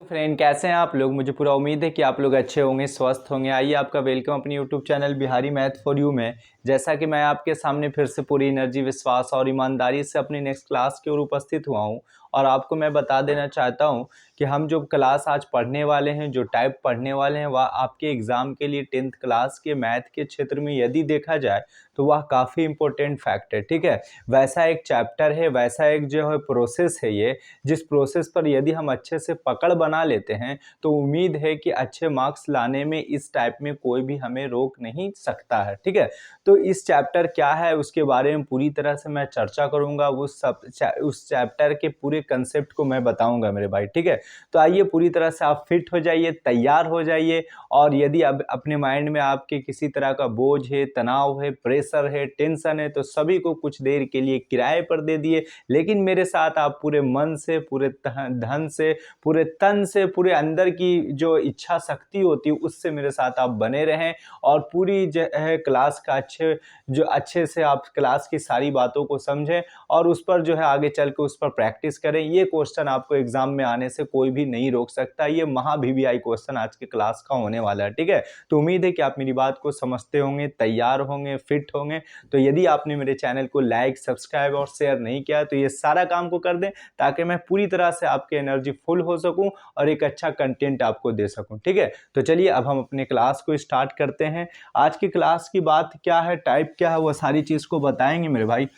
Friend, कैसे हैं आप लोग। मुझे पूरा उम्मीद है कि आप लोग अच्छे होंगे, स्वस्थ होंगे। आइए आपका वेलकम अपनी YouTube channel Bihari math for you में। जैसा कि मैं आपके सामने फिर से पूरी एनर्जी, विश्वास और ईमानदारी से अपनी नेक्स्ट क्लास की ओर उपस्थित हुआ हूं। और आपको मैं बता देना चाहता हूं कि हम जो क्लास आज पढ़ने वाले हैं, जो टाइप पढ़ने वाले हैं, वह आपके एग्ज़ाम के लिए 10th क्लास के मैथ के क्षेत्र में यदि देखा जाए तो वह काफ़ी इंपॉर्टेंट फैक्ट है। ठीक है, वैसा एक चैप्टर है, वैसा एक जो है प्रोसेस है ये, जिस प्रोसेस पर यदि हम अच्छे से पकड़ बना लेते हैं तो उम्मीद है कि अच्छे मार्क्स लाने में इस टाइप में कोई भी हमें रोक नहीं सकता है। ठीक है, तो इस चैप्टर क्या है उसके बारे में पूरी तरह से मैं चर्चा करूंगा। उस चैप्टर के पूरे कंसेप्ट को मैं बताऊंगा मेरे भाई। ठीक है, तो आइए पूरी तरह से आप फिट हो जाइए, तैयार हो जाइए। और यदि अब अपने माइंड में आपके किसी तरह का बोझ है, तनाव है, प्रेशर है, टेंशन है, तो सभी को कुछ देर के लिए किराए पर दे दिए, लेकिन मेरे साथ आप पूरे मन से, पूरे धन से, पूरे तन से, पूरे अंदर की जो इच्छा शक्ति होती है उससे मेरे साथ आप बने रहें। और पूरी जो है क्लास का अच्छे से आप क्लास की सारी बातों को समझें और उस पर जो है आगे चल के उस पर प्रैक्टिस करें। ये क्वेश्चन आपको एग्जाम में आने से कोई भी नहीं रोक सकता। ये महा VVI क्वेश्चन आज के क्लास का होने वाला है। ठीक है, तो उम्मीद है कि आप मेरी बात को समझते होंगे, तैयार होंगे, फिट होंगे। तो यदि आपने मेरे चैनल को लाइक, सब्सक्राइब और शेयर नहीं किया तो ये सारा काम को कर दें, ताकि मैं पूरी तरह से आपके एनर्जी फुल हो सकूं और एक अच्छा कंटेंट आपको दे सकूं। ठीक है, तो चलिए अब हम अपने क्लास को स्टार्ट करते हैं। आज की क्लास की बात क्या है, टाइप क्या है, वो सारी चीज़ को बताएंगे मेरे भाई।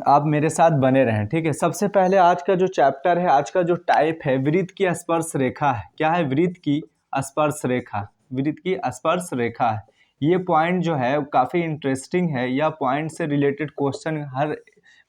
आप मेरे साथ बने रहें। ठीक है, सबसे पहले आज का जो चैप्टर है, आज का जो टाइप है, वृत्त की स्पर्श रेखा है। क्या है? वृत्त की स्पर्श रेखा। वृत्त की स्पर्श रेखा है। ये पॉइंट जो है काफ़ी इंटरेस्टिंग है। यह पॉइंट से रिलेटेड क्वेश्चन हर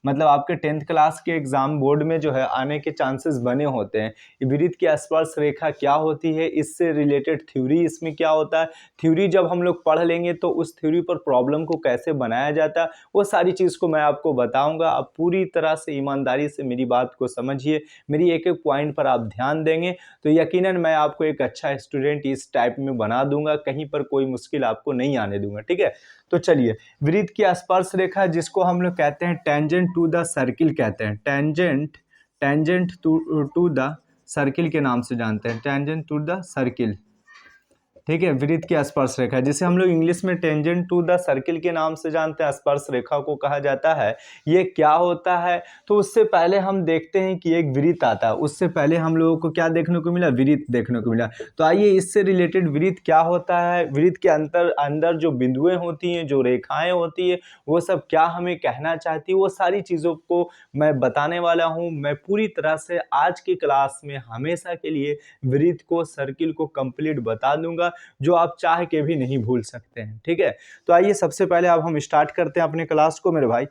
मतलब आपके 10th क्लास के एग्जाम बोर्ड में जो है आने के चांसेस बने होते हैं। वृत्त की स्पर्श रेखा क्या होती है, इससे रिलेटेड थ्योरी इसमें क्या होता है, थ्योरी जब हम लोग पढ़ लेंगे तो उस थ्योरी पर प्रॉब्लम को कैसे बनाया जाता है, वो सारी चीज़ को मैं आपको बताऊंगा। आप पूरी तरह से ईमानदारी से मेरी बात को समझिए, मेरी एक एक पॉइंट पर आप ध्यान देंगे तो यकीनन मैं आपको एक अच्छा स्टूडेंट इस टाइप में बना दूंगा, कहीं पर कोई मुश्किल आपको नहीं आने दूंगा। ठीक है, तो चलिए, वृत्त की स्पर्श रेखा जिसको हम लोग कहते हैं टेंजेंट टू द सर्किल कहते हैं। टेंजेंट टू द सर्किल के नाम से जानते हैं, टेंजेंट टू द सर्किल। ठीक है, वृत्त की स्पर्श रेखा जिसे हम लोग इंग्लिश में टेंजेंट टू द सर्किल के नाम से जानते हैं, स्पर्श रेखा को कहा जाता है। ये क्या होता है, तो उससे पहले हम देखते हैं कि एक वृत्त आता है। उससे पहले हम लोगों को क्या देखने को मिला? वृत्त देखने को मिला। तो आइए इससे रिलेटेड वृत्त क्या होता है, वृत्त के अंदर जो बिंदुएं होती हैं, जो रेखाएं होती है, वो सब क्या हमें कहना चाहती है, वो सारी चीज़ों को मैं बताने वाला हूँ। मैं पूरी तरह से आज की क्लास में हमेशा के लिए वृत्त को, सर्किल को कंप्लीट बता दूंगा, जो आप चाह के भी नहीं भूल सकते हैं। ठीक है, तो आइए सबसे पहले अब हम स्टार्ट करते हैं अपने क्लास को मेरे भाई।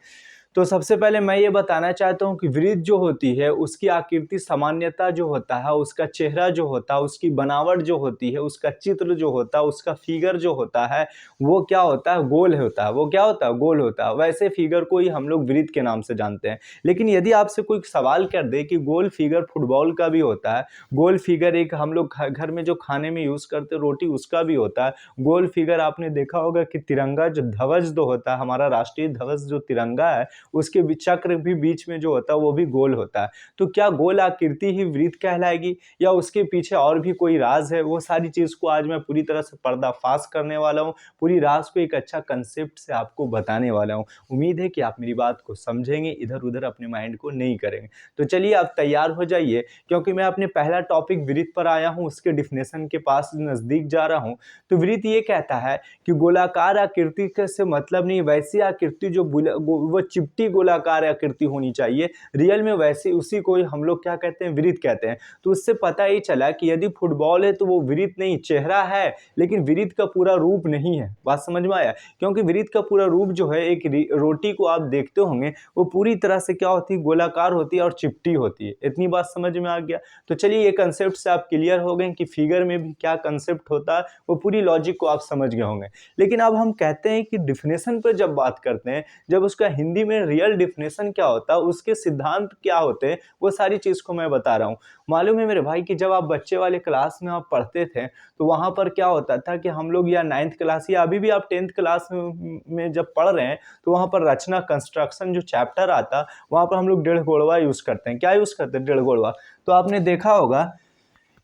तो सबसे पहले मैं ये बताना चाहता हूँ कि वृत्त जो होती है उसकी आकृति, सामान्यता जो होता है, उसका चेहरा जो होता है, उसकी बनावट जो होती है, उसका चित्र जो होता है, उसका फिगर जो होता है, वो क्या होता है? गोल होता है। वो क्या होता है? गोल होता है। वैसे फिगर को ही हम लोग वृत्त के नाम से जानते हैं। लेकिन यदि आपसे कोई सवाल कर दे कि गोल फिगर फुटबॉल का भी होता है, गोल फिगर एक हम लोग घर में जो खाने में यूज करते रोटी उसका भी होता है, गोल फिगर आपने देखा होगा कि तिरंगा जो ध्वज जो होता है, हमारा राष्ट्रीय ध्वज जो तिरंगा है, उसके चक्र भी बीच में जो होता है वो भी गोल होता है। तो क्या गोल आकृति ही वृत्त कहलाएगी या उसके पीछे और भी कोई राज है? वो सारी चीज को आज मैं पूरी तरह से पर्दाफाश करने वाला हूँ, पूरी राज को एक अच्छा कंसेप्ट से आपको बताने वाला हूँ। उम्मीद है कि आप मेरी बात को समझेंगे, इधर उधर अपने माइंड को नहीं करेंगे। तो चलिए आप तैयार हो जाइए, क्योंकि मैं अपने पहला टॉपिक वृत्त पर आया हूँ, उसके डिफिनेशन के पास नजदीक जा रहा हूँ। तो वृत्त ये कहता है कि गोलाकार आकृति से मतलब नहीं, वैसी आकृति जो वो चिपटी गोलाकार आकृति होनी चाहिए, रियल में वैसी, उसी को हम लोग क्या कहते हैं? वृत्त कहते हैं। तो उससे पता ही चला कि यदि फुटबॉल है तो वो वृत्त नहीं, चेहरा है, लेकिन वृत्त का पूरा रूप नहीं है। बात समझ में आया? क्योंकि वृत्त का पूरा रूप जो है, एक रोटी को आप देखते होंगे, वो पूरी तरह से क्या होती है? गोलाकार होती है और चिपटी होती है। इतनी बात समझ में आ गया? तो चलिए ये कंसेप्ट से आप क्लियर हो गए कि फिगर में भी क्या कंसेप्ट होता है, वो पूरी लॉजिक को आप समझ गए होंगे। लेकिन अब हम कहते हैं कि डिफिनेशन पर जब बात करते हैं, जब उसका हिंदी में में रियल डिफिनेशन क्या होता है, उसके सिद्धांत क्या होते हैं, वो सारी चीज़ को मैं बता रहा हूँ। मालूम है मेरे भाई कि जब आप बच्चे वाले क्लास में आप पढ़ते थे तो वहाँ पर क्या होता था कि हम लोग या 9th क्लास या अभी भी आप 10th क्लास में जब पढ़ रहे हैं तो वहाँ पर रचना कंस्ट्रक्शन जो चैप्टर आता, वहाँ पर हम लोग डेढ़ गोड़वा यूज़ करते हैं। क्या यूज़ करते हैं? डेढ़ गोड़वा। तो आपने देखा होगा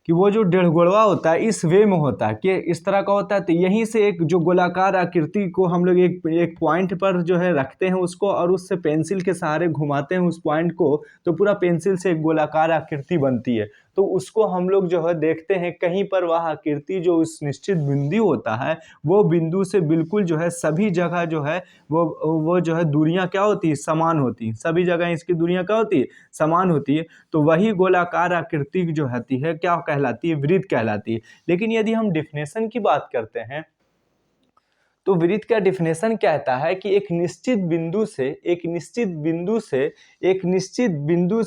कि वो जो डेढ़ गोड़वा होता है इस वे में होता है कि इस तरह का होता है। तो यहीं से एक जो गोलाकार आकृति को हम लोग एक पॉइंट पर जो है रखते हैं उसको, और उससे पेंसिल के सहारे घुमाते हैं उस पॉइंट को, तो पूरा पेंसिल से एक गोलाकार आकृति बनती है। तो उसको हम लोग जो है देखते हैं कहीं पर वह आकृति जो उस निश्चित बिंदु होता है, वो बिंदु से बिल्कुल जो है सभी जगह जो है वो जो है दूरियां क्या होती है? समान होती हैं। सभी जगह इसकी दूरियां क्या होती है? समान होती है। तो वही गोलाकार आकृति जो होती है क्या कहलाती है? वृत्त कहलाती है। लेकिन यदि हम डिफिनेशन की बात करते हैं तो वृत्त का डिफिनेशन कहता है कि एक निश्चित बिंदु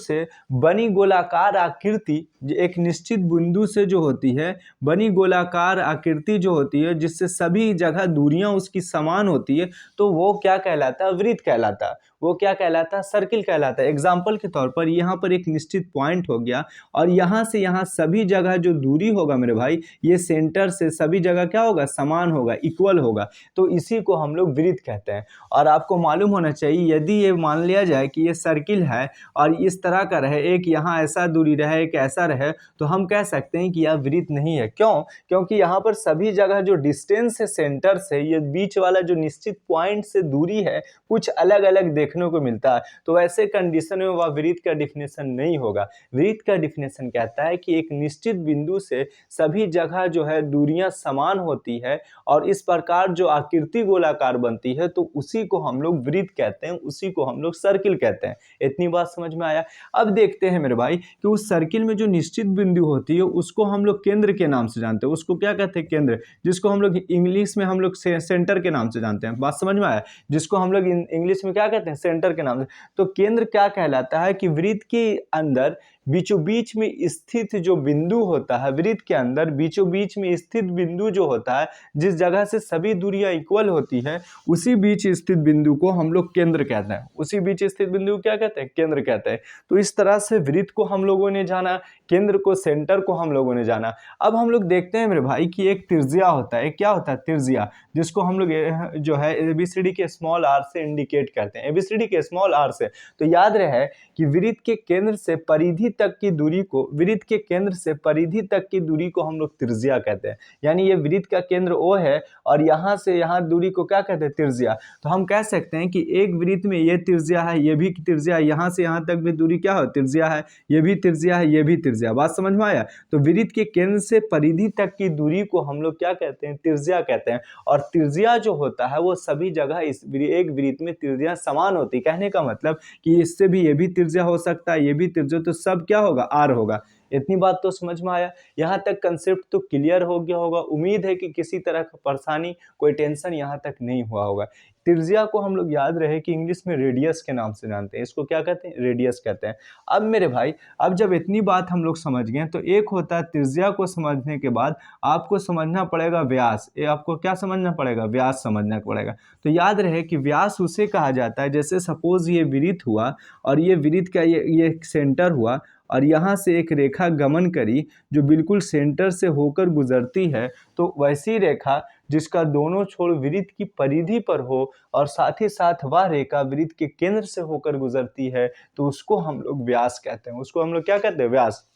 से बनी गोलाकार आकृति, एक निश्चित बिंदु से जो होती है बनी गोलाकार आकृति जो होती है, जिससे सभी जगह दूरियां उसकी समान होती है, तो वो क्या कहलाता है? वृत्त कहलाता है। वो क्या कहलाता है? सर्किल कहलाता है। एग्जाम्पल के तौर पर यहाँ पर एक निश्चित पॉइंट हो गया और यहाँ से यहाँ सभी जगह जो दूरी होगा मेरे भाई, ये सेंटर से सभी जगह क्या होगा? समान होगा, इक्वल होगा। तो इसी को हम लोग वृत्त कहते हैं। और आपको मालूम होना चाहिए, यदि ये मान लिया जाए कि ये सर्किल है और इस तरह का रहे, एक यहाँ ऐसा दूरी रहे, एक ऐसा रहे, तो हम कह सकते हैं कि यह वृत्त नहीं है। क्यों? क्योंकि यहाँ पर सभी जगह जो डिस्टेंस है सेंटर से, ये बीच वाला जो निश्चित पॉइंट से दूरी है, कुछ अलग अलग देखने को मिलता है। तो ऐसे कंडीशन में वह वृत्त का डिफिनेशन नहीं होगा। वृत्त का डिफिनेशन कहता है कि एक निश्चित बिंदु से सभी जगह जो है दूरियां समान होती है और इस प्रकार जो आकृति गोलाकार बनती है, तो उसी को हम लोग वृत्त कहते हैं, उसी को हम लोग सर्किल कहते हैं। इतनी बात समझ में आया? अब देखते हैं मेरे भाई कि उस सर्किल में जो निश्चित बिंदु होती है उसको हम लोग केंद्र के नाम से जानते हैं। उसको क्या कहते हैं? केंद्र, जिसको हम लोग इंग्लिश में हम लोग सेंटर के नाम से जानते हैं। बात समझ में आया? जिसको हम लोग इंग्लिश में क्या कहते हैं? सेंटर के नाम से। तो केंद्र क्या कहलाता है कि वृत्त के अंदर बीचों बीच में स्थित जो बिंदु होता है, वृत्त के अंदर बीचों बीच में स्थित बिंदु जो होता है, जिस जगह से सभी दूरियां इक्वल होती है, उसी बीच स्थित बिंदु को हम लोग केंद्र कहते हैं। उसी बीच स्थित बिंदु क्या कहते हैं? केंद्र कहते हैं। तो इस तरह से वृत्त को हम लोगों ने जाना, केंद्र को, सेंटर को हम लोगों ने जाना। अब हम लोग देखते हैं मेरे भाई कि एक त्रिज्या होता है। क्या होता है? त्रिज्या, जिसको हम लोग जो है एबीसीडी के स्मॉल आर से इंडिकेट करते हैं। एबीसीडी के स्मॉल आर से। तो याद रहे कि वृत्त के केंद्र से परिधि तक की दूरी को, वृत्त के केंद्र से परिधि तक की दूरी को हम लोग त्रिज्या कहते हैं। यानी ये वृत्त का केंद्र O है और यहाँ से यहाँ दूरी को क्या कहते हैं? त्रिज्या। तो हम कह सकते हैं कि एक वृत्त में ये त्रिज्या है, ये भी त्रिज्या है, यहाँ से यहाँ तक भी दूरी क्या है? त्रिज्या है। ये भी त्रिज्या है, ये भी त्रिज्या। बात समझ में आया? तो वृत्त के केंद्र से परिधि तक की दूरी को हम लोग क्या कहते हैं? त्रिज्या कहते हैं। और त्रिज्या जो होता है वो सभी जगह इस एक वृत्त में त्रिज्या समान होती है। कहने का मतलब कि इससे भी ये भी त्रिज्या हो सकता है, ये भी त्रिज्या, तो सब क्या होगा? आर होगा। इतनी बात तो समझ में आया? यहाँ तक कंसेप्ट तो क्लियर हो गया होगा। उम्मीद है कि किसी तरह का परेशानी, कोई टेंशन यहाँ तक नहीं हुआ होगा। त्रिज्या को हम लोग याद रहे कि इंग्लिश में रेडियस के नाम से जानते हैं। इसको क्या कहते हैं? रेडियस कहते हैं। अब मेरे भाई, अब जब इतनी बात हम लोग समझ गए, तो एक होता है त्रिज्या को समझने के बाद आपको समझना पड़ेगा व्यास। ये आपको क्या समझना पड़ेगा? व्यास समझना पड़ेगा। तो याद रहे कि व्यास उसे कहा जाता है, जैसे सपोज ये वृत्त हुआ और ये वृत्त का ये सेंटर हुआ और यहाँ से एक रेखा गमन करी जो बिल्कुल सेंटर से होकर गुजरती है, तो वैसी रेखा जिसका दोनों छोर वृत्त की परिधि पर हो और साथ ही साथ वह रेखा वृत्त के केंद्र से होकर गुजरती है, तो उसको हम लोग व्यास कहते हैं। उसको हम लोग क्या कहते हैं? व्यास,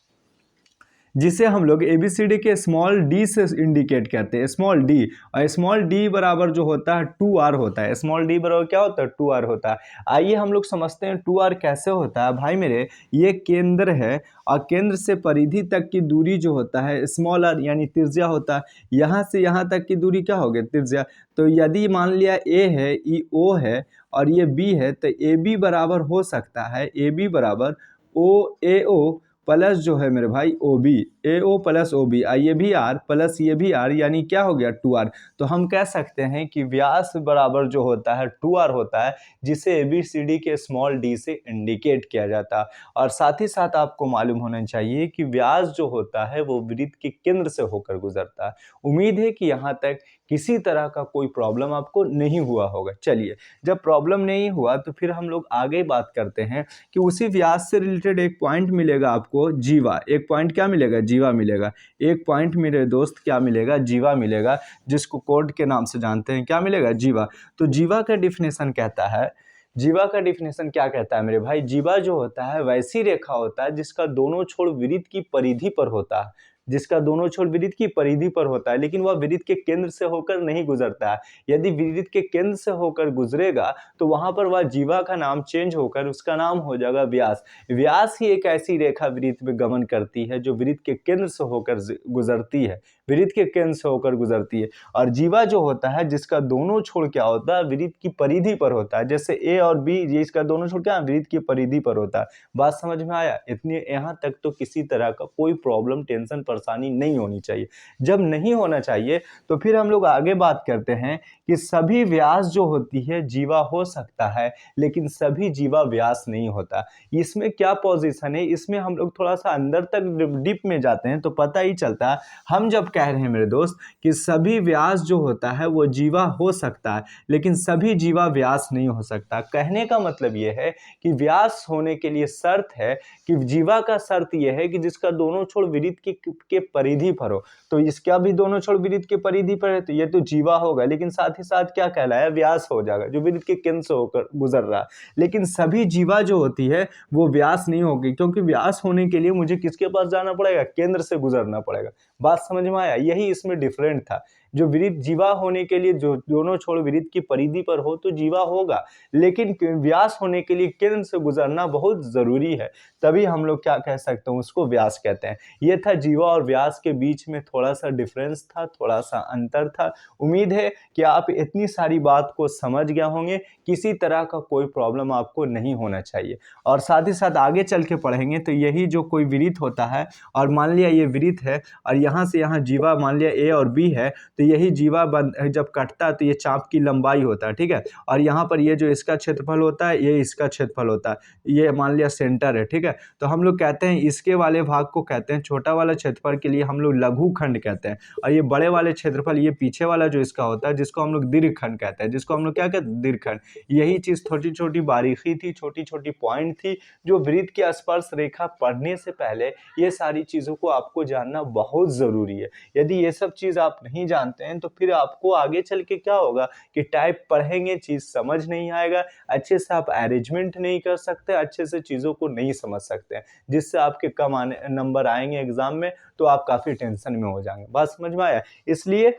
जिसे हम लोग एबीसीडी के स्मॉल डी से इंडिकेट करते हैं। स्मॉल डी, और स्मॉल डी बराबर जो होता है 2r होता है। स्मॉल डी बराबर क्या होता है? 2r होता है। आइए हम लोग समझते हैं 2r कैसे होता है। भाई मेरे, ये केंद्र है और केंद्र से परिधि तक की दूरी जो होता है स्मॉल r यानी त्रिज्या होता है। यहाँ से यहाँ तक की दूरी क्या होगी? त्रिज्या। तो यदि मान लिया a है, ये O है और ये B है, तो AB बराबर हो सकता है, AB बराबर OAO प्लस जो है मेरे भाई ओ बी, ए ओ प्लस ओ बी, ये भी आर प्लस ये भी आर, यानी क्या हो गया 2r। तो हम कह सकते हैं कि व्यास बराबर जो होता है 2r होता है, जिसे ए बी सी डी के स्मॉल डी से इंडिकेट किया जाता है। और साथ ही साथ आपको मालूम होना चाहिए कि व्यास जो होता है वो वृत्त के केंद्र से होकर गुजरता है। उम्मीद है कि यहाँ तक किसी तरह का कोई प्रॉब्लम आपको नहीं हुआ होगा। चलिए, जब प्रॉब्लम नहीं हुआ तो फिर हम लोग आगे बात करते हैं कि उसी व्यास से रिलेटेड एक पॉइंट मिलेगा आपको जीवा। एक पॉइंट क्या मिलेगा? जीवा मिलेगा। एक पॉइंट मेरे दोस्त क्या मिलेगा? जीवा मिलेगा, जिसको कोड के नाम से जानते हैं। क्या मिलेगा? जीवा। तो जीवा का डिफिनेशन कहता है, जीवा का डिफिनेशन क्या कहता है मेरे भाई? जीवा जो होता है वैसी रेखा होता है जिसका दोनों छोर वृत्त की परिधि पर होता है, जिसका दोनों छोर वृत्त की परिधि पर होता है, लेकिन वह वृत्त के केंद्र से होकर नहीं गुजरता है। यदि वृत्त के केंद्र से होकर गुजरेगा तो वहां पर वह जीवा का नाम चेंज होकर उसका नाम हो जाएगा व्यास। व्यास ही एक ऐसी रेखा वृत्त में गमन करती है जो वृत्त के केंद्र से होकर गुजरती है, वृत्त के केंद्र से होकर गुजरती है। और जीवा जो होता है जिसका दोनों छोर क्या होता है? वृत्त की परिधि पर होता है। जैसे ए और बी, ये इसका दोनों छोर क्या है? वृत्त की परिधि पर होता है। बात समझ में आया? इतनी यहाँ तक तो किसी तरह का कोई प्रॉब्लम, टेंशन, परेशानी नहीं होनी चाहिए। जब नहीं होना चाहिए तो फिर हम लोग आगे बात करते हैं कि सभी व्यास जो होती है जीवा हो सकता है, लेकिन सभी जीवा व्यास नहीं होता। इसमें क्या पोजीशन है, इसमें हम लोग थोड़ा सा अंदर तक डीप में जाते हैं तो पता ही चलता है। हम जब कह रहे हैं मेरे दोस्त कि सभी व्यास जो होता है वो जीवा हो सकता है, लेकिन सभी जीवा व्यास नहीं हो सकता, कहने का मतलब ये है कि व्यास होने के लिए शर्त है कि जीवा का शर्त यह है कि जिसका दोनों छोर वृत्त के परिधि पर हो। तो इसका भी दोनों छोर वृत्त के परिधि पर है तो ये तो जीवा होगा, लेकिन साथ ही साथ क्या कहलाया? व्यास हो जाएगा, जो वृत्त के केंद्र से होकर गुजर रहा है। लेकिन सभी जीवा जो होती है वो व्यास नहीं होगी, क्योंकि व्यास होने के लिए मुझे किसके पास जाना पड़ेगा? केंद्र से गुजरना पड़ेगा। बात समझ में आया? यही इसमें डिफरेंट था। जो वृत्त जीवा होने के लिए जो दोनों छोर वृत्त की परिधि पर हो तो जीवा होगा, लेकिन व्यास होने के लिए केंद्र से गुजरना बहुत जरूरी है, तभी हम लोग क्या कह सकते हैं? उसको व्यास कहते हैं। ये था जीवा और व्यास के बीच में थोड़ा सा डिफरेंस था, थोड़ा सा अंतर था। उम्मीद है कि आप इतनी सारी बात को समझ गए होंगे, किसी तरह का कोई प्रॉब्लम आपको नहीं होना चाहिए। और साथ ही साथ आगे चल के पढ़ेंगे तो यही जो कोई वृत्त होता है, और मान लिया ये वृत्त है और यहाँ से यहाँ जीवा मान लिया ए और बी है, तो यही जीवा जब कटता है तो ये चाप की लंबाई होता है, ठीक है। और यहाँ पर ये जो इसका क्षेत्रफल होता है ये इसका क्षेत्रफल होता है, ये मान लिया सेंटर है, ठीक है। तो हम लोग कहते हैं इसके वाले भाग को कहते हैं, छोटा वाला क्षेत्रफल के लिए हम लोग लघु खंड कहते हैं, और ये बड़े वाले क्षेत्रफल, ये पीछे वाला जो इसका होता है जिसको हम लोग दीर्घ खंड कहते हैं, जिसको हम लोग क्या कहते हैं? दीर्घ खंड। यही चीज छोटी छोटी बारीकी थी, छोटी छोटी पॉइंट थी, जो वृत्त की स्पर्श रेखा पढ़ने से पहले ये सारी चीजों को आपको जानना बहुत जरूरी है। यदि ये सब चीज आप नहीं जानते हैं तो फिर आपको आगे चल के क्या होगा कि टाइप पढ़ेंगे, चीज समझ नहीं आएगा, अच्छे से आप अरेंजमेंट नहीं कर सकते, अच्छे से चीजों को नहीं समझ सकते हैं, जिससे आपके कम नंबर आएंगे एग्जाम में तो आप काफी टेंशन में हो जाएंगे। बात समझ में आया? इसलिए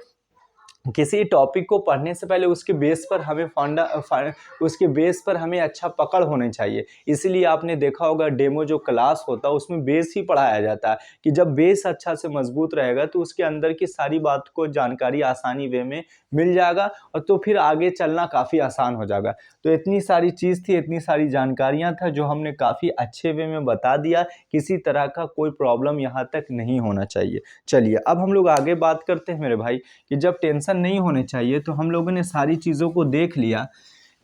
किसी टॉपिक को पढ़ने से पहले उसके बेस पर हमें उसके बेस पर हमें अच्छा पकड़ होनी चाहिए। इसलिए आपने देखा होगा डेमो जो क्लास होता है उसमें बेस ही पढ़ाया जाता है, कि जब बेस अच्छा से मजबूत रहेगा तो उसके अंदर की सारी बात को जानकारी आसानी वे में मिल जाएगा, और तो फिर आगे चलना काफ़ी आसान हो जाएगा। तो इतनी सारी चीज़ थी, इतनी सारी जानकारियाँ था जो हमने काफ़ी अच्छे वे में बता दिया, किसी तरह का कोई प्रॉब्लम यहाँ तक नहीं होना चाहिए। चलिए अब हम लोग आगे बात करते हैं मेरे भाई, कि जब टेंशन नहीं होने चाहिए तो हम लोगों ने सारी चीज़ों को देख लिया,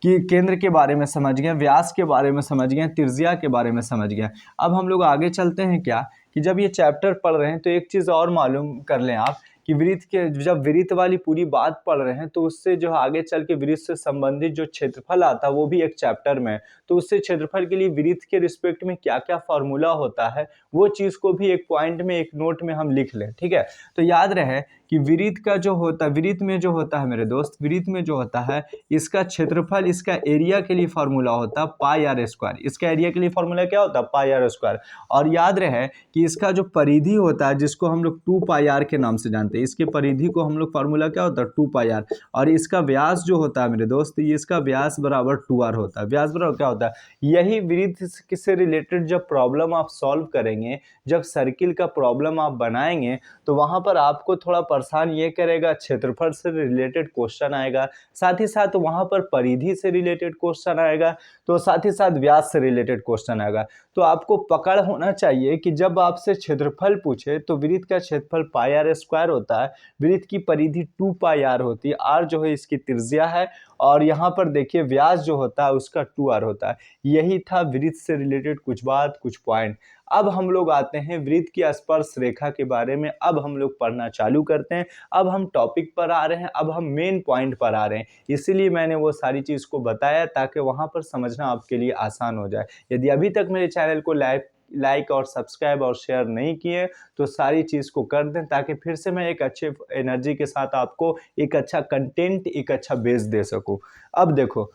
कि केंद्र के बारे में समझ गए, व्यास के बारे में समझ गए, त्रिज्या के बारे में समझ गए। अब हम लोग आगे चलते हैं क्या, कि जब ये चैप्टर पढ़ रहे हैं तो एक चीज़ और मालूम कर लें आप, कि वृत्त के जब वृत्त वाली पूरी बात पढ़ रहे हैं तो उससे जो आगे चल के वृत्त से संबंधित जो क्षेत्रफल आता है वो भी एक चैप्टर में, तो उससे क्षेत्रफल के लिए वृत्त के रिस्पेक्ट में क्या क्या फॉर्मूला होता है वो चीज़ को भी एक पॉइंट में, एक नोट में हम लिख लें, ठीक है। तो याद रहे कि वृत्त का जो होता है, वृत्त में जो होता है मेरे दोस्त, वृत्त में जो होता है इसका क्षेत्रफल, इसका एरिया के लिए फॉर्मूला होता है पाई आर स्क्वायर। इसका एरिया के लिए फॉर्मूला क्या होता है? पाई आर स्क्वायर। और याद रहे कि इसका जो परिधि होता है जिसको हम लोग 2 पाई आर के नाम से जानते हैं, इसके परिधि को हम लोग फॉर्मूला क्या होता है? 2 पाई आर। और इसका व्यास जो होता है मेरे दोस्त, इसका व्यास बराबर 2r होता है। व्यास बराबर क्या होता है? यही वृत्त से रिलेटेड जब प्रॉब्लम आप सॉल्व करेंगे, जब सर्किल का प्रॉब्लम आप बनाएंगे तो वहां पर आपको थोड़ा परेशान ये करेगा, क्षेत्रफल से रिलेटेड क्वेश्चन आएगा, साथ ही साथ वहाँ पर परिधि से रिलेटेड क्वेश्चन आएगा, तो साथ ही साथ व्यास से रिलेटेड क्वेश्चन आएगा। तो आपको पकड़ होना चाहिए कि जब आपसे क्षेत्रफल पूछे तो वृत्त का क्षेत्रफल पाई आर स्क्वायर होता है, वृत्त की परिधि 2 पाई आर होती है, आर जो है इसकी त्रिज्या है, और यहाँ पर देखिए व्यास जो होता है उसका 2r होता है। यही था वृत्त से रिलेटेड कुछ बात, कुछ पॉइंट। अब हम लोग आते हैं वृत्त की स्पर्श रेखा के बारे में। अब हम लोग पढ़ना चालू करते हैं। अब हम टॉपिक पर आ रहे हैं, अब हम मेन पॉइंट पर आ रहे हैं, इसीलिए मैंने वो सारी चीज़ को बताया ताकि वहाँ पर समझना आपके लिए आसान हो जाए। यदि अभी तक मेरे चैनल को लाइक और सब्सक्राइब और शेयर नहीं किए तो सारी चीज़ को कर दें, ताकि फिर से मैं एक अच्छे एनर्जी के साथ आपको एक अच्छा कंटेंट, एक अच्छा बेस दे सकूं। अब देखो,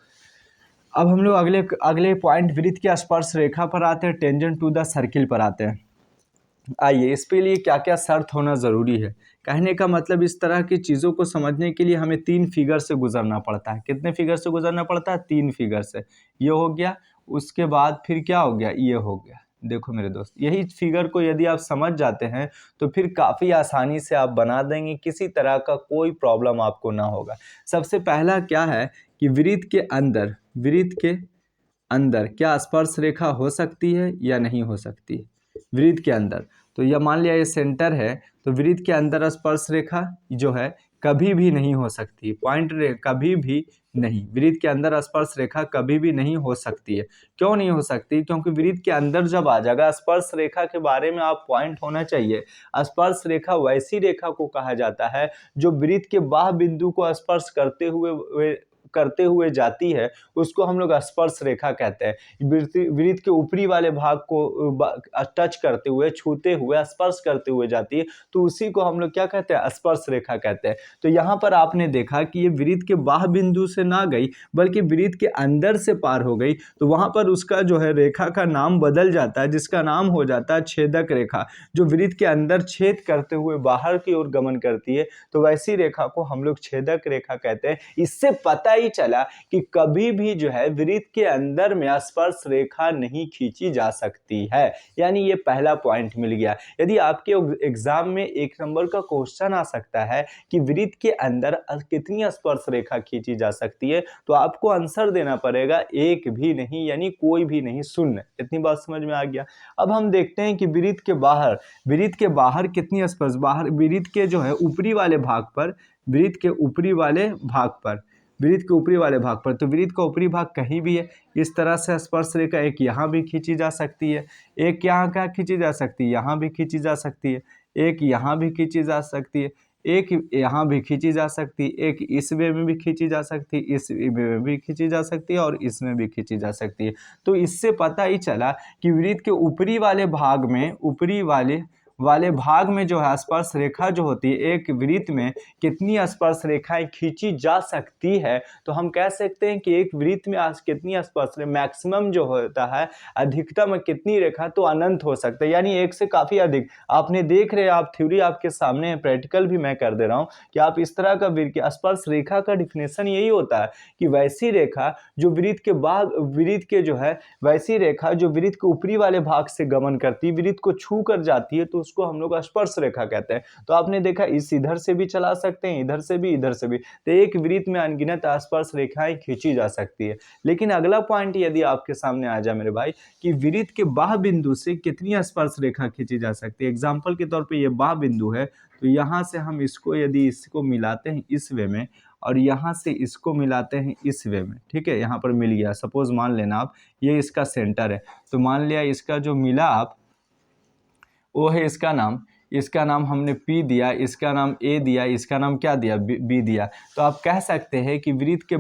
अब हम लोग अगले पॉइंट वृत्त की स्पर्श रेखा पर आते हैं, टेंजेंट टू द सर्किल पर आते हैं। आइए, इसके लिए क्या क्या शर्त होना ज़रूरी है। कहने का मतलब इस तरह की चीज़ों को समझने के लिए हमें 3 फिगर से गुजरना पड़ता है। कितने फिगर से गुजरना पड़ता है? 3 फिगर से। ये हो गया, उसके बाद फिर क्या हो गया? ये हो गया। देखो मेरे दोस्त, यही फिगर को यदि आप समझ जाते हैं तो फिर काफ़ी आसानी से आप बना देंगे, किसी तरह का कोई प्रॉब्लम आपको ना होगा। सबसे पहला क्या है कि वृत्त के अंदर क्या स्पर्श रेखा हो सकती है या नहीं हो सकती है? वृत्त के अंदर, तो यह मान लिया ये सेंटर है, तो वृत्त के अंदर स्पर्श रेखा जो है कभी भी नहीं हो सकती। कभी भी नहीं, वृत्त के अंदर स्पर्श रेखा कभी भी नहीं हो सकती है। क्यों नहीं हो सकती? क्योंकि वृत्त के अंदर जब आ जाएगा, स्पर्श रेखा के बारे में आप पॉइंट होना चाहिए। स्पर्श रेखा वैसी रेखा को कहा जाता है जो वृत्त के बाह्य बिंदु को स्पर्श करते हुए जाती है, उसको हम लोग स्पर्श रेखा कहते हैं। वृत्त के ऊपरी वाले भाग को टच करते हुए, छूते हुए, स्पर्श करते हुए जाती है, तो उसी को हम लोग क्या कहते हैं? स्पर्श रेखा कहते हैं। तो यहाँ पर आपने देखा कि ये वृत्त के बाह्य बिंदु से ना गई बल्कि वृत्त के अंदर से पार हो गई, तो वहाँ पर उसका जो है रेखा का नाम बदल जाता है, जिसका नाम हो जाता है छेदक रेखा। जो वृत्त के अंदर छेद करते हुए बाहर की ओर गमन करती है, तो वैसी रेखा को हम लोग छेदक रेखा कहते हैं। इससे पता ही चला कि कभी भी जो है वृत्त के अंदर में स्पर्श रेखा नहीं खींची जा सकती है। यानी ये पहला पॉइंट मिल गया। यदि आपके एग्जाम में 1 नंबर का क्वेश्चन आ सकता है कि वृत्त के अंदर कितनी स्पर्श रेखा खींची जा सकती है, तो आपको आंसर देना पड़ेगा 1 भी नहीं, यानी कोई भी नहीं, शून्य। इतनी बात समझ में आ गया। अब हम देखते हैं कि वृत्त के बाहर कितनी स्पर्श, वृत्त के जो है ऊपरी वाले भाग पर, वृत्त के ऊपरी वाले भाग पर, तो वृत्त का ऊपरी भाग कहीं भी है, इस तरह से स्पर्श रेखा एक यहाँ भी खींची जा सकती है, एक यहाँ क्या खींची जा सकती है? यहाँ भी खींची जा सकती है, एक यहाँ भी खींची जा सकती है, एक यहाँ भी खींची जा सकती है, एक इस वे में भी खींची जा सकती है, इस वे में भी खींची जा सकती है, और इसमें भी खींची जा सकती है। तो इससे पता ही चला कि वृत्त के ऊपरी वाले भाग में जो है स्पर्श रेखा जो होती है, एक वृत्त में कितनी स्पर्श रेखाएं खींची जा सकती है, तो हम कह सकते हैं कि एक वृत्त में कितनी स्पर्श, मैक्सिमम जो होता है, अधिकतम कितनी रेखा, तो अनंत हो सकता है, यानी 1 से काफी अधिक। आपने देख रहे हैं, आप थ्योरी आपके सामने है, प्रैक्टिकल भी मैं कर दे रहा हूं कि आप इस तरह का स्पर्श रेखा का डिफिनेशन यही होता है कि वैसी रेखा जो वृत्त के ऊपरी वाले भाग से गमन करती है, वृत्त को छू कर जाती है, तो उसको हम लोग स्पर्श रेखा कहते हैं। तो आपने देखा, इधर से भी चला सकते हैं, इधर से भी, तो एक वृत्त में अनगिनत स्पर्श रेखाएं खींची जा सकती है। लेकिन अगला पॉइंट यदि आपके सामने आ जाए मेरे भाई कि वृत्त के बाह्य बिंदु से कितनी स्पर्श रेखा खींची जा सकती है। एग्जाम्पल के तौर पर ये बाह्य बिंदु है, तो यहाँ से हम यदि इसको मिलाते हैं इस वे में, और यहाँ से इसको मिलाते हैं इस वे में, ठीक है, यहाँ पर मिल गया। सपोज मान लेना आप ये इसका सेंटर है, तो मान लिया इसका जो मिला आप वो है इसका नाम हमने P दिया, इसका नाम A दिया, इसका नाम क्या दिया? B दिया। तो आप कह सकते हैं कि वृत्त के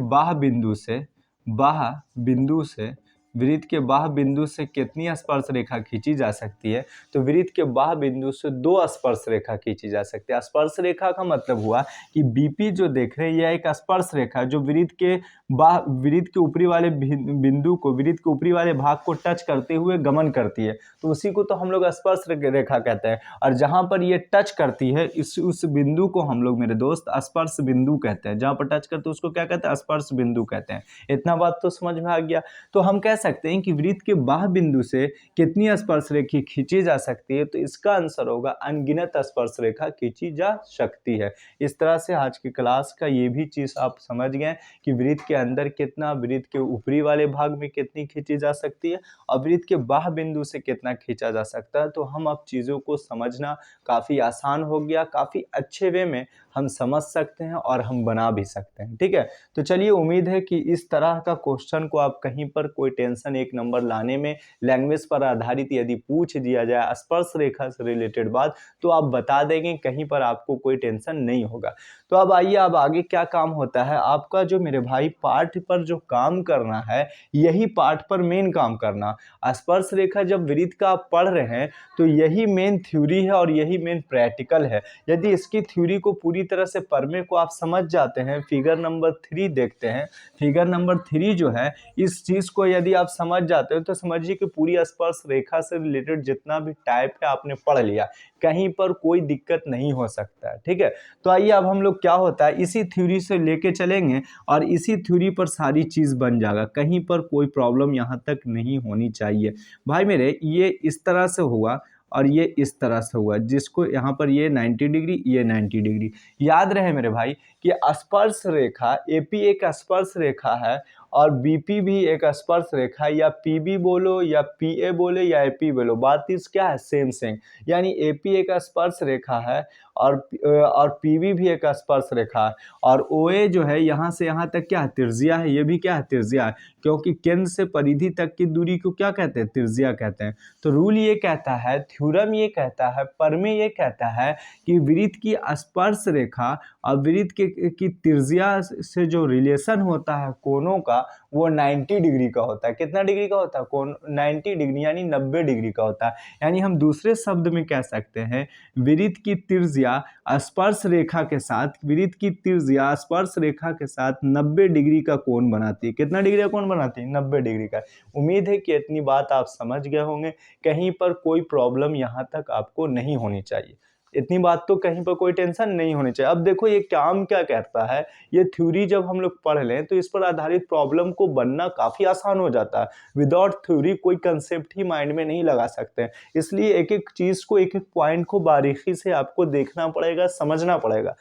बाह्य बिंदु से कितनी स्पर्श रेखा खींची जा सकती है, तो वृत्त के बाह्य बिंदु से 2 स्पर्श रेखा खींची जा सकती है। स्पर्श रेखा का मतलब हुआ कि BP जो देख रहे हैं यह एक स्पर्श रेखा जो वृत्त के ऊपरी वाले बिंदु को, वृत्त के ऊपरी वाले भाग को टच करते हुए गमन करती है, तो उसी को तो हम लोग स्पर्श रेखा कहते हैं। और जहां पर ये टच करती है उस बिंदु को हम लोग मेरे दोस्त स्पर्श बिंदु कहते हैं। जहां पर टच करते हैं उसको क्या कहते हैं? स्पर्श बिंदु कहते हैं। इतना बात तो समझ में आ गया। तो हम कह सकते हैं कि वृत्त के बाह्य बिंदु से कितनी स्पर्श रेखा खींची जा सकती है, तो इसका आंसर होगा अनगिनत स्पर्श रेखा खींची जा सकती है। इस तरह से आज की क्लास का ये भी चीज़ आप समझ गए कि वृत्त के अंदर कितना, वृत्त के ऊपरी वाले भाग में कितनी खींची जा सकती है और वृत्त के बाह्य बिंदु से कितना खींचा जा सकता है। तो हम अब चीज़ों को समझना काफ़ी आसान हो गया, काफ़ी अच्छे वे में हम समझ सकते हैं और हम बना भी सकते हैं। ठीक है, तो चलिए, उम्मीद है कि इस तरह का क्वेश्चन को आप कहीं पर कोई टेंशन एक नंबर लाने में लैंग्वेज पर आधारित यदि पूछ दिया जाए स्पर्श रेखा से रिलेटेड बात, तो आप बता देंगे, कहीं पर आपको कोई टेंशन नहीं होगा। तो अब आइए, अब आगे क्या काम होता है आपका, जो मेरे भाई पाठ पर जो काम करना है, यही पाठ पर मेन काम करना। स्पर्श रेखा जब वृत्त का आप पढ़ रहे हैं तो यही मेन थ्योरी है और यही मेन प्रैक्टिकल है। यदि इसकी थ्योरी को पूरी तरह से पढ़ने को आप समझ जाते हैं, फिगर नंबर 3 देखते हैं। फिगर नंबर 3 जो है, इस चीज़ को यदि आप समझ जाते हो तो समझिए कि पूरी स्पर्श रेखा से रिलेटेड जितना भी टाइप है आपने पढ़ लिया, कहीं पर कोई दिक्कत नहीं हो सकता है। ठीक है, तो आइए अब हम लोग क्या होता है इसी थ्योरी से लेके चलेंगे और इसी थ्योरी पर सारी चीज़ बन जाएगा, कहीं पर कोई प्रॉब्लम यहाँ तक नहीं होनी चाहिए। भाई मेरे, ये इस तरह से हुआ और ये इस तरह से हुआ, जिसको यहाँ पर ये 90 डिग्री, ये 90 डिग्री। याद रहे मेरे भाई कि स्पर्श रेखा एपी एक स्पर्श रेखा है और बीपी भी एक स्पर्श रेखा है, या पीबी बोलो या पीए बोले या एपी बोलो, बात इस क्या है, सेम सेम। यानी एपी एक स्पर्श रेखा है और पीबी भी एक स्पर्श रेखा है और ओए जो है यहाँ से यहाँ तक क्या है, त्रिज्या है, ये भी क्या है, त्रिज्या है, क्योंकि केंद्र से परिधि तक की दूरी को क्या कहते हैं, त्रिज्या कहते हैं। तो रूल ये कहता है, थ्योरम ये कहता है, प्रमेय ये कहता है कि वृत्त की स्पर्श रेखा और वृत्त की त्रिज्या से जो रिलेशन होता है कोणों का, वो 90 डिग्री का होता है। कितना डिग्री का होता है, कोण 90 डिग्री यानी 90 डिग्री का होता है। यानी हम दूसरे शब्द में कह सकते हैं, वृत्त की त्रिज्या स्पर्श रेखा के साथ, वृत्त की त्रिज्या स्पर्श रेखा के साथ 90 डिग्री का कोण बनाती है। कितना डिग्री का कोण बनाती है, 90 डिग्री का। उम्मीद है कि इतनी बात आप समझ गए होंगे, कहीं पर कोई प्रॉब्लम यहाँ तक आपको नहीं होनी चाहिए। इतनी बात तो कहीं पर कोई टेंशन नहीं होनी चाहिए। अब देखो ये काम क्या करता है, ये थ्योरी जब हम लोग पढ़ लें तो इस पर आधारित प्रॉब्लम को बनना काफ़ी आसान हो जाता है। विदाउट थ्योरी कोई कंसेप्ट ही माइंड में नहीं लगा सकते, इसलिए एक एक चीज़ को, एक एक पॉइंट को बारीकी से आपको देखना पड़ेगा, समझना पड़ेगा।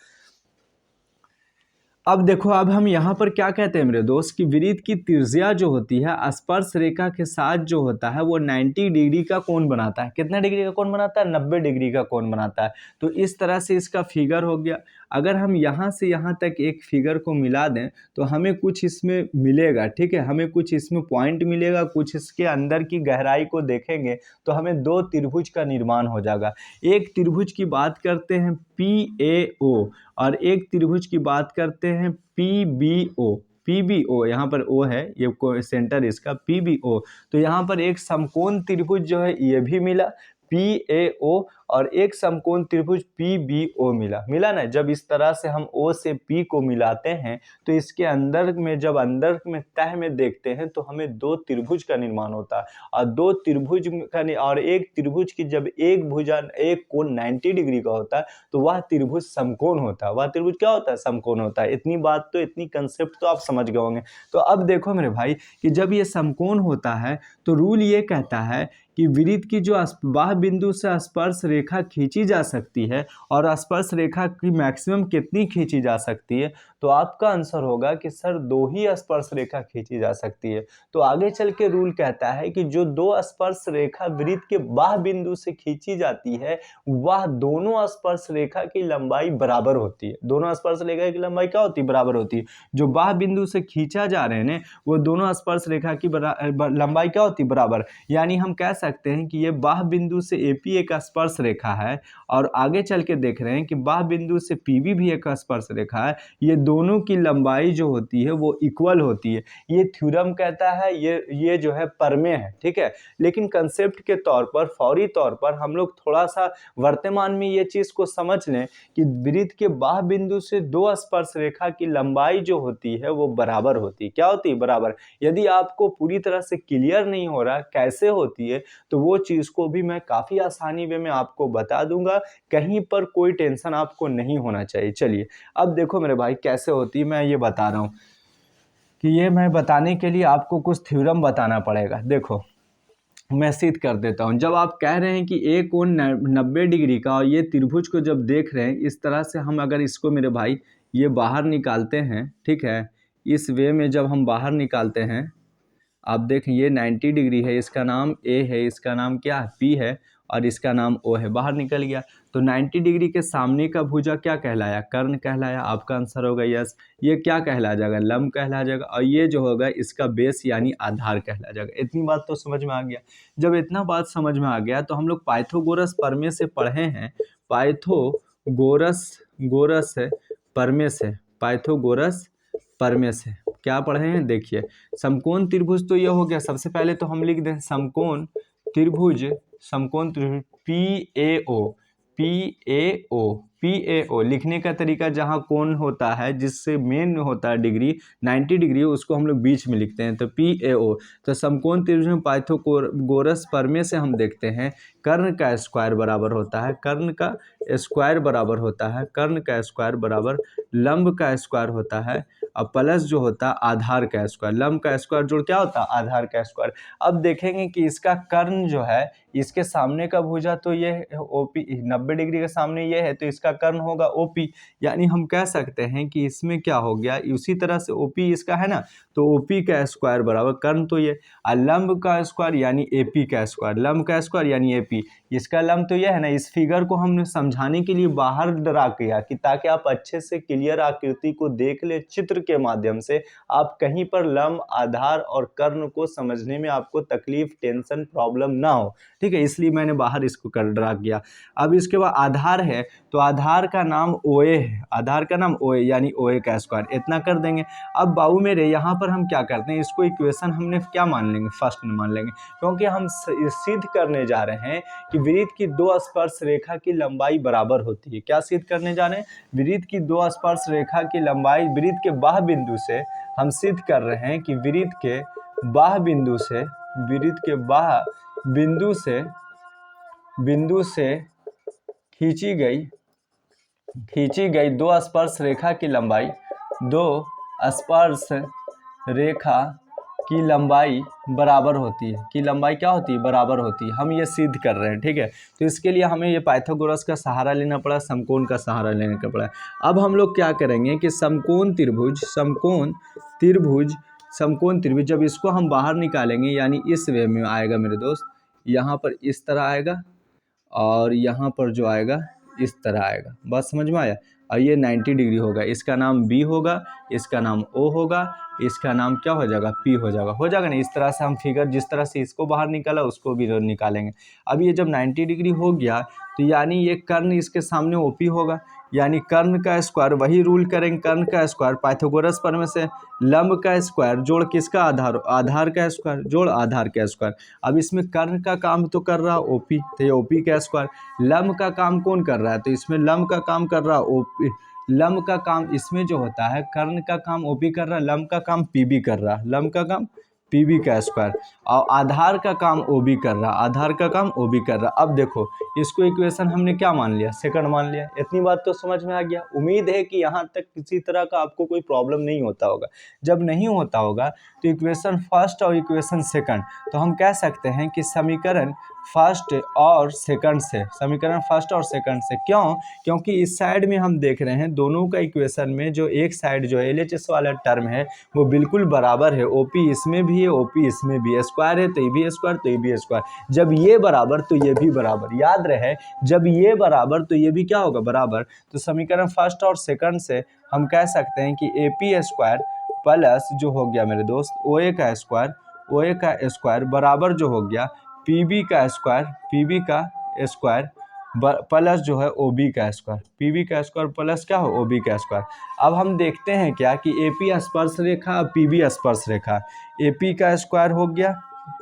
अब देखो, अब हम यहाँ पर क्या कहते हैं मेरे दोस्त, कि वृत्त की त्रिज्या जो होती है स्पर्श रेखा के साथ जो होता है वो 90 डिग्री का कोण बनाता है। कितना डिग्री का कोण बनाता है, 90 डिग्री का कोण बनाता है। तो इस तरह से इसका फिगर हो गया। अगर हम यहाँ से यहाँ तक एक फिगर को मिला दें तो हमें कुछ इसमें मिलेगा। ठीक है, हमें कुछ इसमें पॉइंट मिलेगा, कुछ इसके अंदर की गहराई को देखेंगे तो हमें दो त्रिभुज का निर्माण हो जाएगा। एक त्रिभुज की बात करते हैं PAO और एक त्रिभुज की बात करते हैं PBO। यहाँ पर O है, ये सेंटर इसका PBO। तो यहाँ पर एक समकोण त्रिभुज जो है ये भी मिला PAO और एक समकोण त्रिभुज PBO मिला ना। जब इस तरह से हम O से P को मिलाते हैं तो इसके अंदर में, जब अंदर में तह में देखते हैं तो हमें दो त्रिभुज का निर्माण होता है और दो त्रिभुज का, और एक त्रिभुज की जब एक भुजा, एक कोण 90 डिग्री का होता है तो वह त्रिभुज समकोण होता है। वह त्रिभुज क्या होता है, समकोण होता है। इतनी बात तो, इतनी कंसेप्ट तो आप समझ गए होंगे। तो अब देखो मेरे भाई कि जब ये समकोण होता है तो रूल ये कहता है कि वृत्त की जो बाह्य बिंदु से स्पर्श रेखा खींची जा सकती है और स्पर्श रेखा की मैक्सिमम कितनी खींची जा सकती है, तो आपका आंसर होगा कि सर दो ही स्पर्श रेखा खींची जा सकती है। तो आगे चल के रूल कहता है कि जो दो स्पर्श रेखा वृत्त के बाह्य बिंदु से खींची जाती है वह दोनों स्पर्श रेखा की लंबाई बराबर होती है। दोनों स्पर्श रेखा की लंबाई क्या होती है, बराबर होती है। जो बाह्य बिंदु से खींचा जा रहे हैं वो दोनों स्पर्श रेखा की लंबाई क्या होती है, बराबर। यानी हम कह सकते हैं कि ये बाह्य बिंदु से AP एक स्पर्श रेखा है और आगे चल के देख रहे हैं कि बाह्य बिंदु से PB भी एक स्पर्श रेखा है। ये दोनों की लंबाई जो होती है वो इक्वल होती है। ये थ्योरम कहता है, ये जो है प्रमेय है। ठीक है, लेकिन कंसेप्ट के तौर पर, फौरी तौर पर हम लोग थोड़ा सा वर्तमान में ये चीज़ को समझ लें कि वृत्त के बाह्य बिंदु से दो स्पर्श रेखा की लंबाई जो होती है वो बराबर होती है। क्या होती है, बराबर। यदि आपको पूरी तरह से क्लियर नहीं हो रहा कैसे होती है तो वो चीज़ को भी मैं काफ़ी आसानी में आपको बता दूंगा, कहीं पर कोई टेंशन आपको नहीं होना चाहिए। चलिए अब देखो मेरे भाई कैसे होती है, मैं ये बता रहा हूँ ये मैं बताने के लिए आपको कुछ थ्योरम बताना पड़ेगा। देखो मैं सिद्ध कर देता हूँ। जब आप कह रहे हैं कि ए कोण 90 डिग्री का और ये त्रिभुज को जब देख रहे हैं इस तरह से, हम अगर इसको मेरे भाई ये बाहर निकालते हैं, ठीक है, इस वे में जब हम बाहर निकालते हैं, आप देखें ये 90 डिग्री है, इसका नाम ए है, इसका नाम क्या है पी है, और इसका नाम ओ है, बाहर निकल गया। तो 90 डिग्री के सामने का भुजा क्या कहलाया? कर्ण कहलाया। आपका आंसर होगा यस। ये क्या कहला जाएगा? लंब कहला जाएगा। और ये जो होगा इसका बेस यानी आधार कहला जाएगा। इतनी बात तो समझ में आ गया। जब इतना बात समझ में आ गया तो हम लोग पाइथागोरस प्रमेय से पढ़े हैं। पाइथागोरस प्रमेय से, पाइथागोरस प्रमेय से क्या पढ़े हैं? देखिए समकोण त्रिभुज तो ये हो गया। सबसे पहले तो हम लिख दें समकोण त्रिभुज, समकोण त्रिभुज PAO लिखने का तरीका, जहाँ कोण होता है जिससे मेन होता है डिग्री 90 डिग्री, उसको हम लोग बीच में लिखते हैं, तो PAO। तो समकोण त्रिभुज में पाइथागोरस प्रमेय से हम देखते हैं कर्ण का स्क्वायर बराबर होता है, कर्ण का स्क्वायर बराबर होता है, कर्ण का स्क्वायर बराबर लंब का स्क्वायर होता है, और प्लस जो होता है आधार का स्क्वायर। लंब का स्क्वायर जोड़ क्या होता है? आधार का स्क्वायर। अब देखेंगे कि इसका कर्ण जो है, इसके सामने का भुजा तो ये OP 90 डिग्री के सामने ये है, तो इसका कर्ण होगा OP। यानी हम कह सकते हैं कि इसमें क्या हो गया, उसी तरह से OP इसका है ना, तो OP का स्क्वायर बराबर कर्ण तो ये, और लंब का स्क्वायर यानी AP का स्क्वायर, लंब का स्क्वायर यानी AP, इसका लंब तो ये है ना। इस फिगर को हमने समझाने के लिए बाहर ड्रा किया कि ताकि आप अच्छे से क्लियर आकृति को देख ले, चित्र के माध्यम से आप कहीं पर लंब, आधार और कर्ण को समझने में आपको तकलीफ, टेंशन, प्रॉब्लम ना हो, ठीक है, इसलिए मैंने बाहर इसको कर ड्रा किया। अब इसके बाद आधार है, तो आधार का नाम OA है, आधार का नाम OA यानी OA का स्क्वायर, इतना कर देंगे। अब बाबू मेरे यहाँ पर हम क्या करते हैं, इसको इक्वेशन हमने क्या मान लेंगे? फर्स्ट में मान लेंगे, क्योंकि हम सिद्ध करने जा रहे हैं कि वृत्त की दो स्पर्श रेखा की लंबाई बराबर होती है। क्या सिद्ध करने जा रहे हैं? वृत्त की दो स्पर्श रेखा की लंबाई, वृत्त के बाह्य बिंदु से हम सिद्ध कर रहे हैं कि वृत्त के बाह्य बिंदु से, वृत्त के बाह्य बिंदु से खींची गई दो स्पर्श रेखा की लंबाई, दो स्पर्श रेखा की लंबाई बराबर होती है। की लंबाई क्या होती है? बराबर होती है। हम ये सिद्ध कर रहे हैं, ठीक है। तो इसके लिए हमें ये पाइथागोरस का सहारा लेना पड़ा, समकोण का सहारा लेने का पड़ा। अब हम लोग क्या करेंगे कि समकोण त्रिभुज जब इसको हम बाहर निकालेंगे, यानी इस वे में आएगा मेरे दोस्त, यहाँ पर इस तरह आएगा और यहाँ पर जो आएगा इस तरह आएगा। बात समझ में आया? और ये 90 डिग्री होगा, इसका नाम B होगा, इसका नाम O होगा, इसका नाम क्या हो जाएगा? P हो जाएगा ना। इस तरह से हम फिगर, जिस तरह से इसको बाहर निकाला उसको भी निकालेंगे। अब ये जब 90 डिग्री हो गया तो यानी ये कर्ण इसके सामने OP होगा, यानी कर्ण का स्क्वायर, वही रूल करेंगे, कर्ण का स्क्वायर पाइथागोरस प्रमेय से, लंब का स्क्वायर जोड़ किसका? आधार का स्क्वायर जोड़ आधार का स्क्वायर। अब इसमें कर्ण का काम तो कर रहा OP, तो ये OP का स्क्वायर। लंब का काम कौन कर रहा है? तो इसमें लंब का काम कर रहा OP, लंब का काम इसमें जो होता है, कर्ण का काम OP कर रहा है, लंब का काम PB कर रहा है, लंब का काम PB का स्क्वायर, और आधार का काम OB कर रहा, आधार का काम OB कर रहा। अब देखो इसको इक्वेशन हमने क्या मान लिया? सेकंड मान लिया। इतनी बात तो समझ में आ गया। उम्मीद है कि यहाँ तक किसी तरह का आपको कोई प्रॉब्लम नहीं होता होगा। जब नहीं होता होगा तो इक्वेशन फर्स्ट और इक्वेशन सेकंड, तो हम कह सकते हैं कि समीकरण फर्स्ट और सेकंड से, क्यों? क्योंकि इस साइड में हम देख रहे हैं दोनों का इक्वेशन में जो एक साइड जो LHS वाला टर्म है वो बिल्कुल बराबर है। OP इसमें भी है, OP इसमें भी है, स्क्वायर है तो ये भी स्क्वायर, तो ये भी स्क्वायर। जब ये बराबर तो ये भी बराबर, याद रहे, जब ये बराबर तो ये भी क्या होगा? बराबर। तो समीकरण फर्स्ट और सेकंड से हम कह सकते हैं कि AP स्क्वायर प्लस जो हो गया मेरे दोस्त OA का स्क्वायर बराबर जो हो गया PB का स्क्वायर प्लस जो है OB का स्क्वायर, PB का स्क्वायर प्लस क्या हो? OB का स्क्वायर। अब हम देखते हैं क्या कि AP स्पर्श रेखा, PB स्पर्श रेखा, AP का स्क्वायर हो गया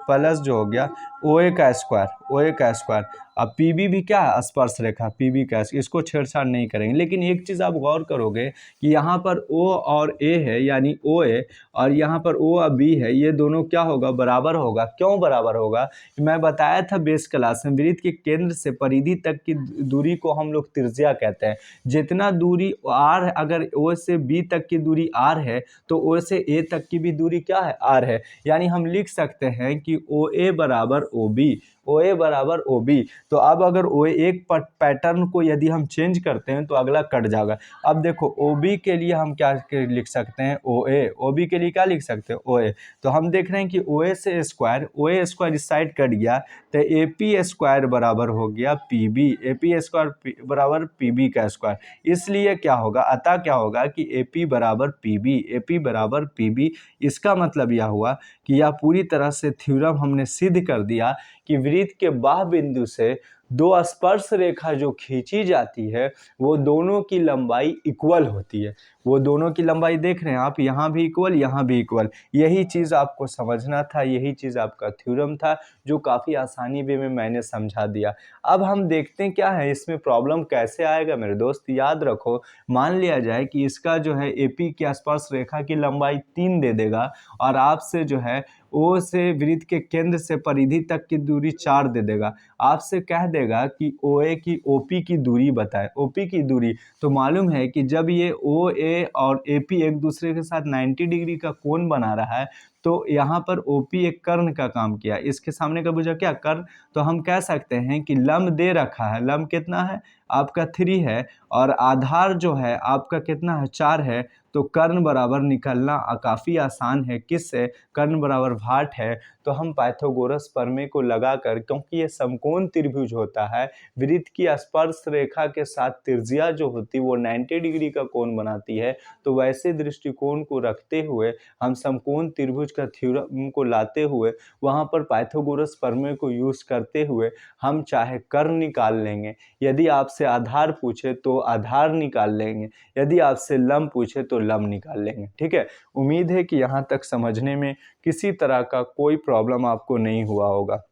प्लस जो हो गया ओ ए का स्क्वायर, ओ ए का स्क्वायर। अब पी बी भी क्या है, स्पर्श रेखा, पी बी का, इसको छेड़छाड़ नहीं करेंगे। लेकिन एक चीज़ आप गौर करोगे कि यहाँ पर ओ और ए है, यानी ओ ए, और यहाँ पर ओ और बी है, ये दोनों क्या होगा, बराबर होगा। क्यों बराबर होगा, मैं बताया था बेस क्लास में, वृत्त के केंद्र से परिधि तक की दूरी को हम लोग त्रिज्या कहते हैं। जितना दूरी आर, अगर ओ से बी तक की दूरी आर है तो ओ से ए तक की भी दूरी क्या है, आर है। यानी हम लिख सकते हैं कि ओ ए बराबर ओ बी, ओ ए बराबर ओ बी। तो अब अगर ओ एक पैटर्न को यदि हम चेंज करते हैं तो अगला कट जाएगा। अब देखो ओ बी के लिए हम क्या लिख सकते हैं, ओ ए, ओ बी के लिए क्या लिख सकते हैं, ओ ए। तो हम देख रहे हैं कि ओ ए से स्क्वायर, ओ ए स्क्वायर इस साइड कट गया तो ए पी स्क्वायर बराबर हो गया P B, A P square बराबर पी बी का स्क्वायर। इसलिए क्या होगा, अतः क्या होगा कि ए पी बराबर पी बी, ए पी बराबर पी बी। इसका मतलब यह हुआ कि यह पूरी तरह से थ्योरम हमने सिद्ध कर दिया कि वृत्त के बाह्य बिंदु से दो स्पर्श रेखा जो खींची जाती है वो दोनों की लंबाई इक्वल होती है। वो दोनों की लंबाई देख रहे हैं आप, यहाँ भी इक्वल, यहाँ भी इक्वल। यही चीज़ आपको समझना था, यही चीज़ आपका थ्योरम था, जो काफ़ी आसानी वे में मैंने समझा दिया। अब हम देखते हैं क्या है इसमें प्रॉब्लम कैसे आएगा मेरे दोस्त। याद रखो, मान लिया जाए कि इसका जो है एपी की स्पर्श रेखा की लंबाई 3 दे देगा और आपसे जो है ओ से वृत्त के केंद्र से परिधि तक की दूरी 4 दे देगा। आपसे कह देगा कि ओ ए की ओपी की दूरी बताए, ओपी की दूरी। तो मालूम है कि जब ये ओ ए और ए पी एक दूसरे के साथ 90 डिग्री का कोण बना रहा है तो यहाँ पर ओ पी एक कर्ण का काम किया, इसके सामने का भुजा क्या, कर्ण। तो हम कह सकते हैं कि लंब दे रखा है, लंब कितना है आपका 3 है और आधार जो है आपका कितना है, 4 है। तो कर्ण बराबर निकलना काफ़ी आसान है, किससे, कर्ण बराबर भाट है। तो हम पाइथागोरस प्रमेय को लगाकर, क्योंकि ये समकोण त्रिभुज होता है, वृत्त की स्पर्श रेखा के साथ त्रिज्या जो होती है वो 90 डिग्री का कोण बनाती है। तो वैसे दृष्टिकोण को रखते हुए हम समकोण त्रिभुज का थ्योरम को लाते हुए वहाँ पर पाइथागोरस प्रमेय को यूज करते हुए हम चाहे कर्ण निकाल लेंगे, यदि आपसे आधार पूछे तो आधार निकाल लेंगे, यदि आपसे लंब पूछे तो लंब निकाल लेंगे। ठीक है, उम्मीद है कि यहाँ तक समझने में किसी तरह का कोई प्रॉब्लम आपको नहीं हुआ होगा।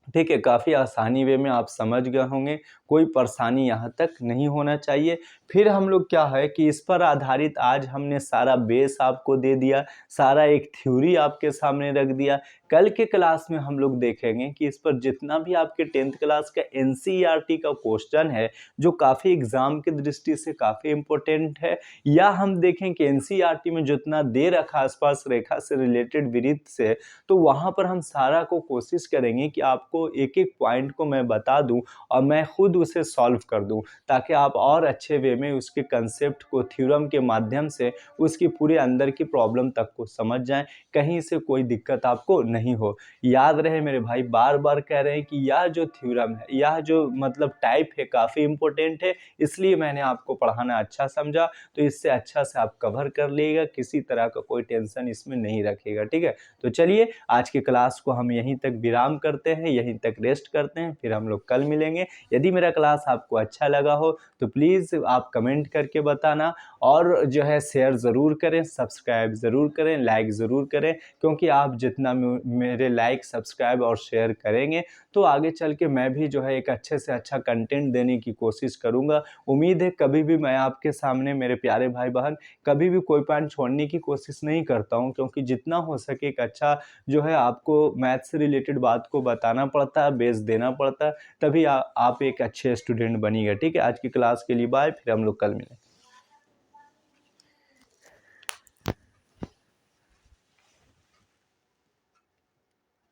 ठीक है, काफ़ी आसानी वे में आप समझ गए होंगे, कोई परेशानी यहाँ तक नहीं होना चाहिए। फिर हम लोग क्या है कि इस पर आधारित आज हमने सारा बेस आपको दे दिया, सारा एक थ्योरी आपके सामने रख दिया। कल के क्लास में हम लोग देखेंगे कि इस पर जितना भी आपके 10th क्लास का एनसीईआरटी का क्वेश्चन है, जो काफ़ी एग्जाम की दृष्टि से काफ़ी इम्पोर्टेंट है, या हम देखें कि एनसीईआरटी में जितना दे रखा स्पर्श रेखा से रिलेटेड वृत्त से, तो वहाँ पर हम सारा को कोशिश करेंगे कि आपको एक एक पॉइंट को मैं बता दूं और मैं खुद उसे सॉल्व कर दूं, ताकि आप और अच्छे वे में उसके कंसेप्ट को थ्योरम के माध्यम से उसकी पूरे अंदर की प्रॉब्लम तक को समझ जाएं, कहीं से कोई दिक्कत आपको नहीं हो। याद रहे मेरे भाई, बार बार कह रहे हैं कि यह जो थ्योरम है, यह जो मतलब टाइप है, काफ़ी इंपॉर्टेंट है, इसलिए मैंने आपको पढ़ाना अच्छा समझा। तो इससे अच्छा से आप कवर कर लीजिएगा, किसी तरह का कोई टेंशन इसमें नहीं रखिएगा। ठीक है, तो चलिए आज के क्लास को हम यहीं तक विराम करते हैं, यहीं तक रेस्ट करते हैं, फिर हम लोग कल मिलेंगे। यदि मेरा क्लास आपको अच्छा लगा हो तो प्लीज़ आप कमेंट करके बताना, और जो है शेयर ज़रूर करें, सब्सक्राइब ज़रूर करें, लाइक ज़रूर करें, क्योंकि आप जितना मेरे लाइक, सब्सक्राइब और शेयर करेंगे तो आगे चल के मैं भी जो है एक अच्छे से अच्छा कंटेंट देने की कोशिश करूँगा। उम्मीद है कभी भी मैं आपके सामने मेरे प्यारे भाई बहन कभी भी कोई पॉइंट छोड़ने की कोशिश नहीं करता हूँ, क्योंकि जितना हो सके एक अच्छा जो है आपको मैथ से रिलेटेड बात को बताना पड़ता है, बेस देना पड़ता है, तभी आप एक अच्छे स्टूडेंट बनिएगा। ठीक है, आज की क्लास के लिए बाय, फिर हम लोग कल मिलें।